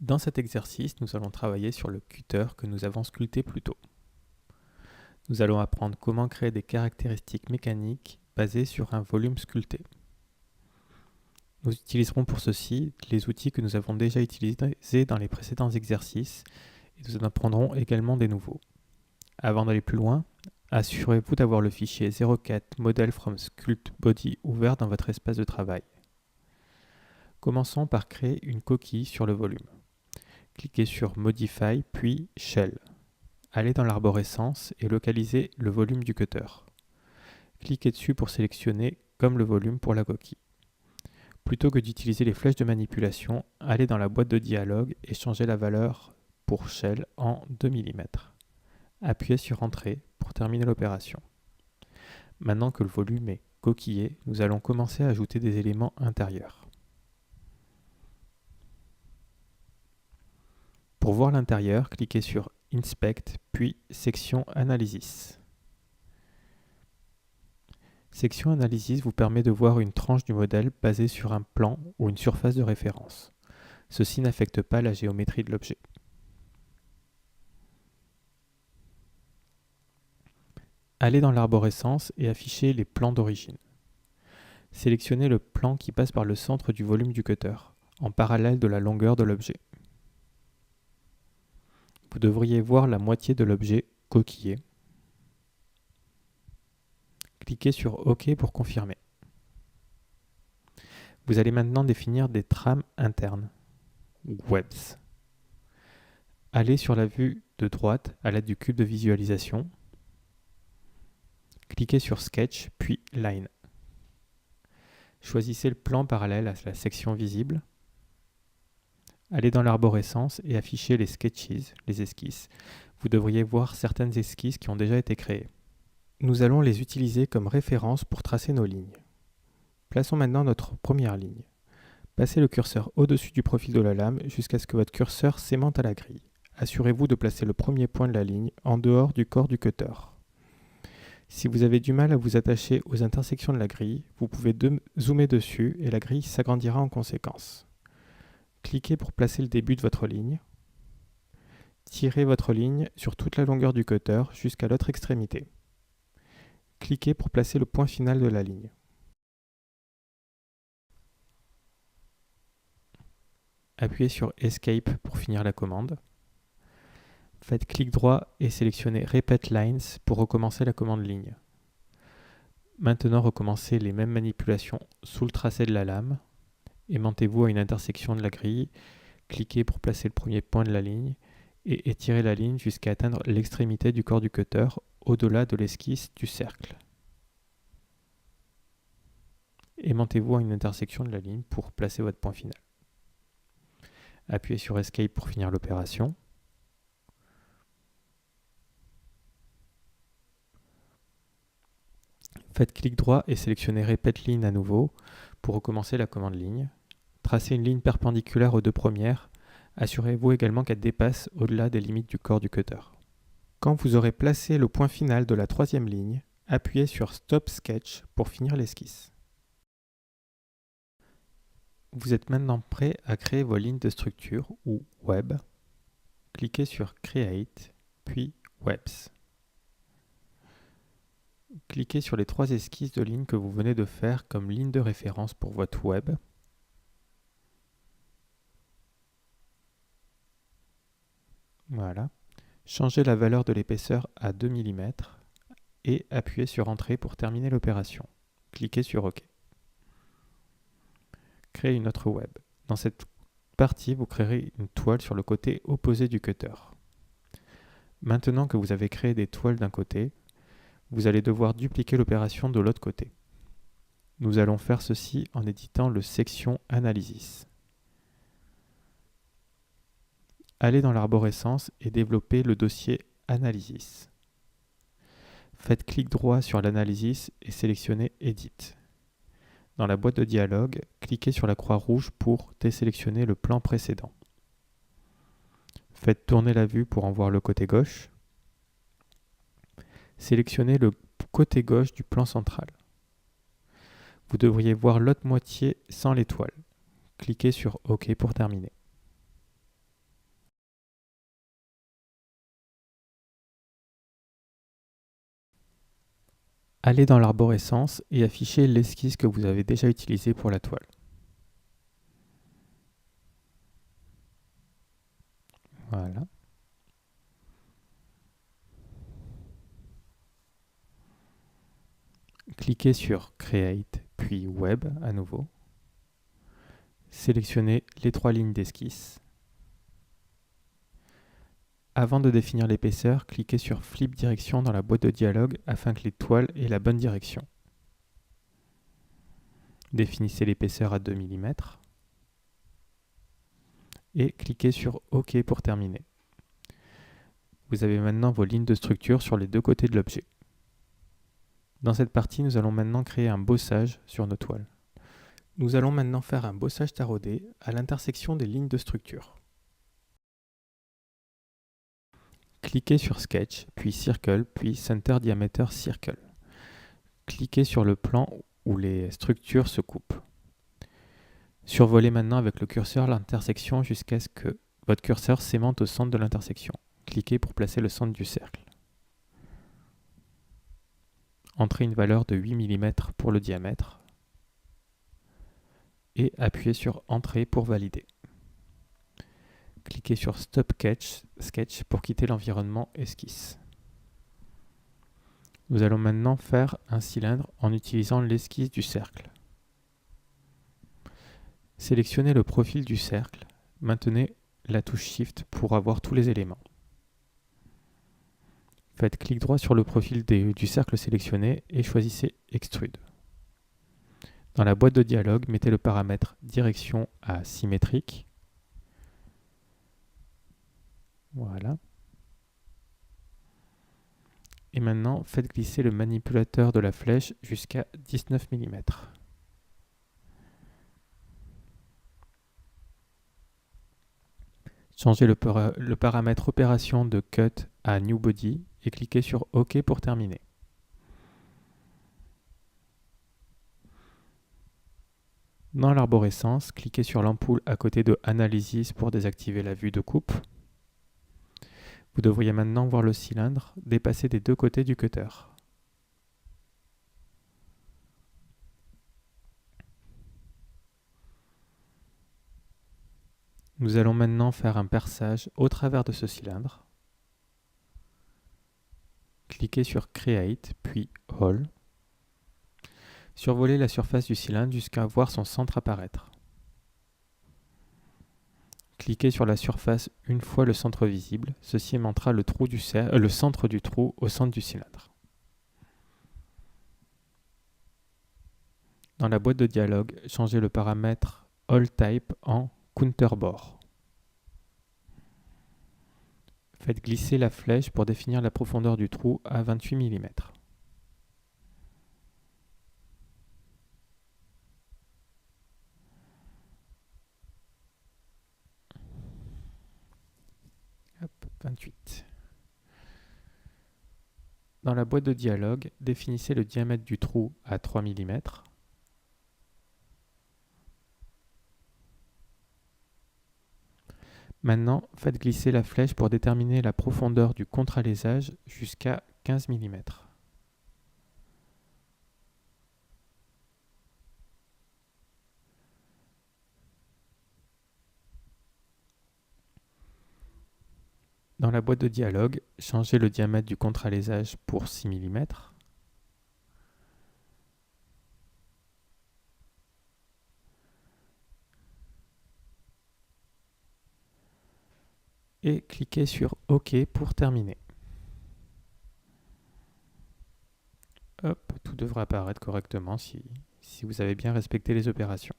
Dans cet exercice, nous allons travailler sur le cutter que nous avons sculpté plus tôt. Nous allons apprendre comment créer des caractéristiques mécaniques basées sur un volume sculpté. Nous utiliserons pour ceci les outils que nous avons déjà utilisés dans les précédents exercices et nous en apprendrons également des nouveaux. Avant d'aller plus loin, assurez-vous d'avoir le fichier 04 Model from Sculpt Body ouvert dans votre espace de travail. Commençons par créer une coquille sur le volume. Cliquez sur Modify puis Shell. Allez dans l'arborescence et localisez le volume du cutter. Cliquez dessus pour sélectionner comme le volume pour la coquille. Plutôt que d'utiliser les flèches de manipulation, allez dans la boîte de dialogue et changez la valeur pour Shell en 2 mm. Appuyez sur Entrée pour terminer l'opération. Maintenant que le volume est coquillé, nous allons commencer à ajouter des éléments intérieurs. Pour voir l'intérieur, cliquez sur Inspect, puis Section Analysis. Section Analysis vous permet de voir une tranche du modèle basée sur un plan ou une surface de référence. Ceci n'affecte pas la géométrie de l'objet. Allez dans l'arborescence et affichez les plans d'origine. Sélectionnez le plan qui passe par le centre du volume du cutter, en parallèle de la longueur de l'objet. Vous devriez voir la moitié de l'objet coquillé. Cliquez sur OK pour confirmer. Vous allez maintenant définir des trames internes, ou webs. Allez sur la vue de droite à l'aide du cube de visualisation. Cliquez sur Sketch, puis Line. Choisissez le plan parallèle à la section visible. Allez dans l'arborescence et affichez les sketches, les esquisses. Vous devriez voir certaines esquisses qui ont déjà été créées. Nous allons les utiliser comme référence pour tracer nos lignes. Plaçons maintenant notre première ligne. Passez le curseur au-dessus du profil de la lame jusqu'à ce que votre curseur s'aimante à la grille. Assurez-vous de placer le premier point de la ligne en dehors du corps du cutter. Si vous avez du mal à vous attacher aux intersections de la grille, vous pouvez zoomer dessus et la grille s'agrandira en conséquence. Cliquez pour placer le début de votre ligne. Tirez votre ligne sur toute la longueur du cutter jusqu'à l'autre extrémité. Cliquez pour placer le point final de la ligne. Appuyez sur Escape pour finir la commande. Faites clic droit et sélectionnez Repeat Lines pour recommencer la commande ligne. Maintenant, recommencez les mêmes manipulations sous le tracé de la lame. Aimantez-vous à une intersection de la grille. Cliquez pour placer le premier point de la ligne et étirez la ligne jusqu'à atteindre l'extrémité du corps du cutter au-delà de l'esquisse du cercle. Aimantez-vous à une intersection de la ligne pour placer votre point final. Appuyez sur Escape pour finir l'opération. Faites clic droit et sélectionnez Repeat Line à nouveau pour recommencer la commande ligne. Tracez une ligne perpendiculaire aux deux premières. Assurez-vous également qu'elle dépasse au-delà des limites du corps du cutter. Quand vous aurez placé le point final de la troisième ligne, appuyez sur Stop Sketch pour finir l'esquisse. Vous êtes maintenant prêt à créer vos lignes de structure ou web. Cliquez sur Create, puis Webs. Cliquez sur les trois esquisses de lignes que vous venez de faire comme ligne de référence pour votre web. Voilà. Changez la valeur de l'épaisseur à 2 mm et appuyez sur Entrée pour terminer l'opération. Cliquez sur OK. Créez une autre web. Dans cette partie, vous créerez une toile sur le côté opposé du cutter. Maintenant que vous avez créé des toiles d'un côté, vous allez devoir dupliquer l'opération de l'autre côté. Nous allons faire ceci en éditant le Section Analysis. Allez dans l'arborescence et développez le dossier Analysis. Faites clic droit sur l'analysis et sélectionnez Edit. Dans la boîte de dialogue, cliquez sur la croix rouge pour désélectionner le plan précédent. Faites tourner la vue pour en voir le côté gauche. Sélectionnez le côté gauche du plan central. Vous devriez voir l'autre moitié sans l'étoile. Cliquez sur OK pour terminer. Allez dans l'arborescence et affichez l'esquisse que vous avez déjà utilisée pour la toile. Voilà. Cliquez sur Create, puis Web à nouveau. Sélectionnez les 3 lignes d'esquisse. Avant de définir l'épaisseur, cliquez sur Flip Direction dans la boîte de dialogue afin que les toiles aient la bonne direction. Définissez l'épaisseur à 2 mm et cliquez sur OK pour terminer. Vous avez maintenant vos lignes de structure sur les deux côtés de l'objet. Dans cette partie, nous allons maintenant créer un bossage sur nos toiles. Nous allons maintenant faire un bossage taraudé à l'intersection des lignes de structure. Cliquez sur Sketch, puis Circle, puis Center Diameter Circle. Cliquez sur le plan où les structures se coupent. Survolez maintenant avec le curseur l'intersection jusqu'à ce que votre curseur s'aimante au centre de l'intersection. Cliquez pour placer le centre du cercle. Entrez une valeur de 8 mm pour le diamètre et appuyez sur Entrée pour valider. Cliquez sur Stop Sketch pour quitter l'environnement esquisse. Nous allons maintenant faire un cylindre en utilisant l'esquisse du cercle. Sélectionnez le profil du cercle, maintenez la touche Shift pour avoir tous les éléments. Faites clic droit sur le profil du cercle sélectionné et choisissez Extrude. Dans la boîte de dialogue, mettez le paramètre Direction à symétrique. Voilà. Et maintenant, faites glisser le manipulateur de la flèche jusqu'à 19 mm. Changez le paramètre opération de Cut à New Body et cliquez sur OK pour terminer. Dans l'arborescence, cliquez sur l'ampoule à côté de Analysis pour désactiver la vue de coupe. Vous devriez maintenant voir le cylindre dépasser des deux côtés du cutter. Nous allons maintenant faire un perçage au travers de ce cylindre. Cliquez sur Create, puis Hole. Survolez la surface du cylindre jusqu'à voir son centre apparaître. Cliquez sur la surface une fois le centre visible. Ceci aimantera le centre du trou au centre du cylindre. Dans la boîte de dialogue, changez le paramètre All Type en Counterbore. Faites glisser la flèche pour définir la profondeur du trou à 28 mm. Hop, 28. Dans la boîte de dialogue, définissez le diamètre du trou à 3 mm. Maintenant, faites glisser la flèche pour déterminer la profondeur du contre-alésage jusqu'à 15 mm. Dans la boîte de dialogue, changez le diamètre du contre-alésage pour 6 mm. Et cliquez sur OK pour terminer. Hop, tout devrait apparaître correctement si vous avez bien respecté les opérations.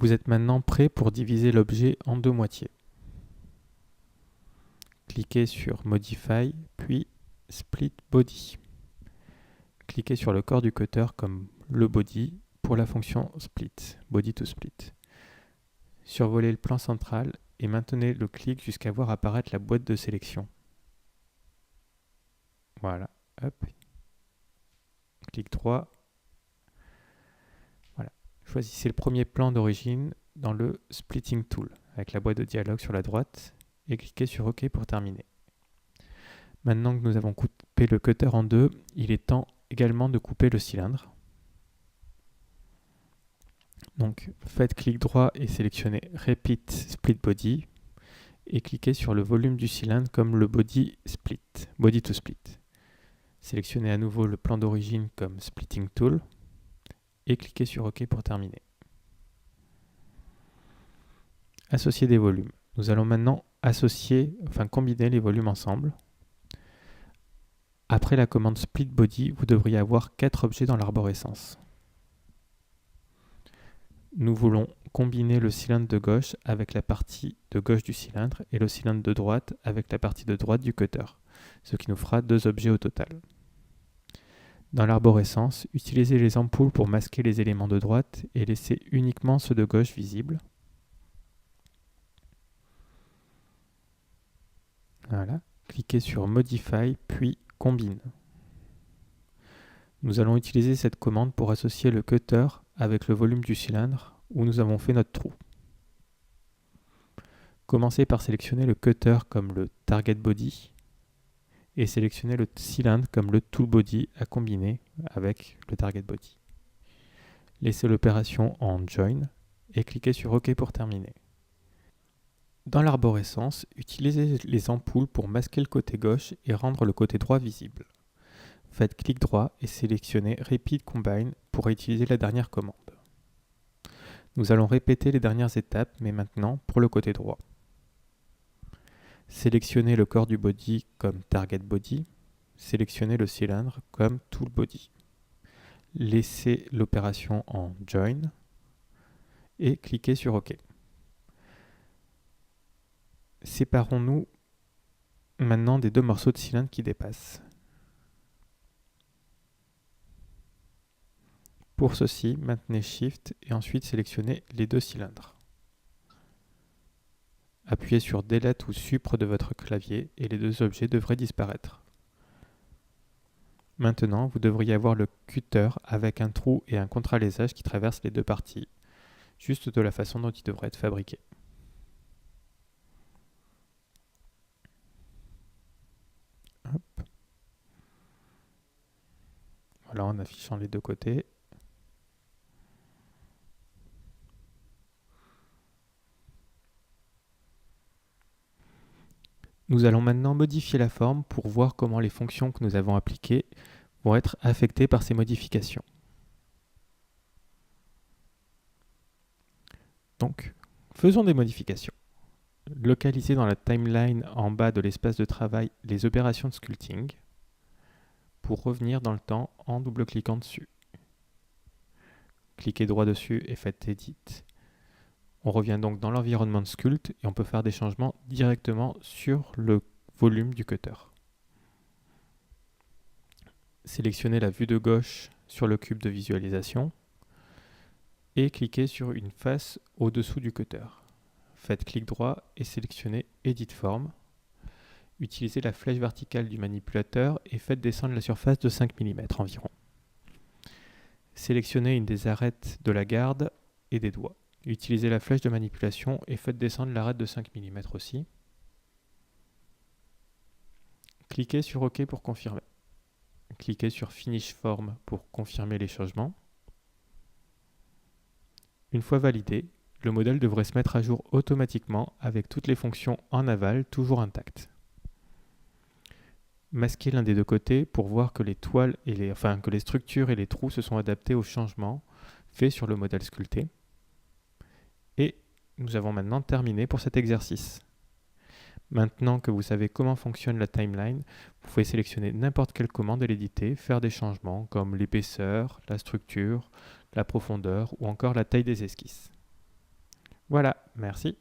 Vous êtes maintenant prêt pour diviser l'objet en deux moitiés. Cliquez sur Modify, puis Split Body. Cliquez sur le corps du cutter comme le body pour la fonction Split, Body to Split. Survolez le plan central et maintenez le clic jusqu'à voir apparaître la boîte de sélection. Voilà, hop. Clic droit. Voilà. Choisissez le premier plan d'origine dans le Splitting Tool avec la boîte de dialogue sur la droite et cliquez sur OK pour terminer. Maintenant que nous avons coupé le cutter en deux, il est temps également de couper le cylindre. Donc faites clic droit et sélectionnez Repeat Split Body et cliquez sur le volume du cylindre comme le Body to Split. Sélectionnez à nouveau le plan d'origine comme Splitting Tool et cliquez sur OK pour terminer. Associer des volumes. Nous allons maintenant combiner les volumes ensemble. Après la commande Split Body, vous devriez avoir 4 objets dans l'arborescence. Nous voulons combiner le cylindre de gauche avec la partie de gauche du cylindre et le cylindre de droite avec la partie de droite du cutter, ce qui nous fera 2 objets au total. Dans l'arborescence, utilisez les ampoules pour masquer les éléments de droite et laissez uniquement ceux de gauche visibles. Voilà. Cliquez sur Modify puis Combine. Nous allons utiliser cette commande pour associer le cutter avec le volume du cylindre où nous avons fait notre trou. Commencez par sélectionner le cutter comme le Target Body et sélectionnez le cylindre comme le Tool Body à combiner avec le Target Body. Laissez l'opération en Join et cliquez sur OK pour terminer. Dans l'arborescence, utilisez les ampoules pour masquer le côté gauche et rendre le côté droit visible. Faites clic droit et sélectionnez Repeat Combine pour utiliser la dernière commande. Nous allons répéter les dernières étapes, mais maintenant pour le côté droit. Sélectionnez le corps du body comme Target Body. Sélectionnez le cylindre comme Tool Body. Laissez l'opération en Join et cliquez sur OK. Séparons-nous maintenant des 2 morceaux de cylindre qui dépassent. Pour ceci, maintenez Shift et ensuite sélectionnez les 2 cylindres. Appuyez sur Delete ou Supre de votre clavier et les 2 objets devraient disparaître. Maintenant, vous devriez avoir le cutter avec un trou et un contre-alésage qui traversent les 2 parties, juste de la façon dont il devrait être fabriqué. Hop. Voilà, en affichant les 2 côtés. Nous allons maintenant modifier la forme pour voir comment les fonctions que nous avons appliquées vont être affectées par ces modifications. Donc, faisons des modifications. Localisez dans la timeline en bas de l'espace de travail les opérations de sculpting pour revenir dans le temps en double-cliquant dessus. Cliquez droit dessus et faites Edit. On revient donc dans l'environnement de Sculpt et on peut faire des changements directement sur le volume du cutter. Sélectionnez la vue de gauche sur le cube de visualisation et cliquez sur une face au-dessous du cutter. Faites clic droit et sélectionnez Edit Form. Utilisez la flèche verticale du manipulateur et faites descendre la surface de 5 mm environ. Sélectionnez une des arêtes de la garde et des doigts. Utilisez la flèche de manipulation et faites descendre l'arête de 5 mm aussi. Cliquez sur OK pour confirmer. Cliquez sur Finish Form pour confirmer les changements. Une fois validé, le modèle devrait se mettre à jour automatiquement avec toutes les fonctions en aval toujours intactes. Masquez l'un des 2 côtés pour voir que les toiles que les structures et les trous se sont adaptés aux changements faits sur le modèle sculpté. Et nous avons maintenant terminé pour cet exercice. Maintenant que vous savez comment fonctionne la timeline, vous pouvez sélectionner n'importe quelle commande et l'éditer, faire des changements comme l'épaisseur, la structure, la profondeur ou encore la taille des esquisses. Voilà, merci.